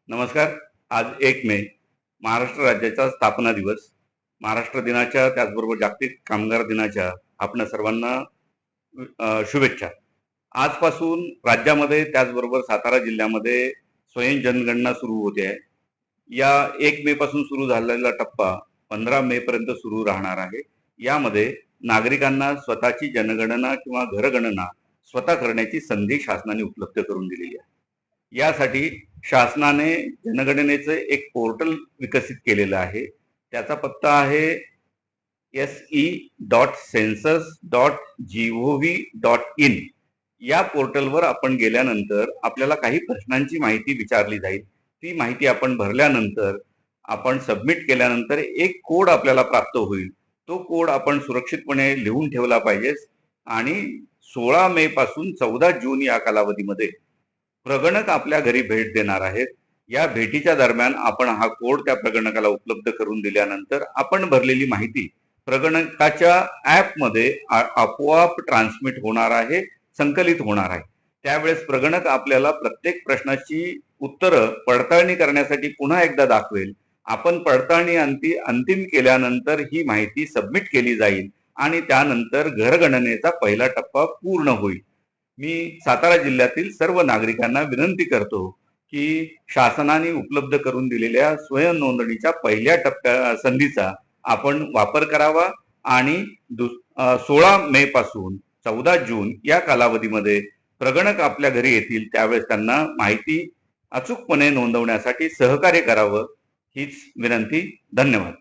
नमस्कार. आज 1 मे महाराष्ट्र राज्याचा स्थापना दिवस. महाराष्ट्र दिनाच्या त्याचबरोबर जागतिक कामगार दिनाच्या आपणा सर्वांना शुभेच्छा. आजपासून राज्यामध्ये त्याचबरोबर सातारा जिल्ह्यामध्ये स्वयं जनगणना सुरू होते आहे. या 1 मे पासून सुरू झालेला टप्पा 15 मे पर्यंत सुरू राहणार आहे. यामध्ये नागरिकांना स्वतःची जनगणना किंवा घरगणना स्वतः करण्याची संधी शासनाने उपलब्ध करून दिलेली आहे. यासाठी शासनाने जनगणनेचे एक पोर्टल विकसित केलेलं आहे. त्याचा पत्ता आहे se.census.gov.in. या पोर्टलवर आपण गेल्यानंतर आपल्याला काही प्रश्नांची माहिती विचारली जाईल. ती माहिती आपण भरल्यानंतर आपण सबमिट केल्यानंतर एक कोड आपल्याला प्राप्त होईल. तो कोड आपण सुरक्षितपणे लिहून ठेवला पाहिजे आणि 16 मे पासून 14 जून या कालावधीमध्ये प्रगणक आपल्या घरी भेट देणार आहेत. या भेटीच्या दरम्यान आपण हा कोड त्या प्रगणकाला उपलब्ध करून दिल्यानंतर आपण भरलेली माहिती प्रगणकाच्या ऍपमध्ये आपोआप ट्रान्समिट होणार आहे, संकलित होणार आहे. त्यावेळेस प्रगणक आपल्याला प्रत्येक प्रश्नाची उत्तरं पडताळणी करण्यासाठी पुन्हा एकदा दाखवेल. आपण पडताळणी अंतिम केल्यानंतर ही माहिती सबमिट केली जाईल आणि त्यानंतर घरगणनेचा पहिला टप्पा पूर्ण होईल. मी सातारा जिल्ह्यातील सर्व नागरिकांना विनंती करतो की शासनाने उपलब्ध करून दिलेल्या स्वयं नोंदणीच्या पहिल्या संधीचा आपण वापर करावा आणि 16 मे पासून 14 जून या कालावधीमध्ये प्रगणक आपल्या घरी येतील त्यावेळेस त्यांना माहिती अचूकपणे नोंदवण्यासाठी सहकार्य करावं हीच विनंती. धन्यवाद.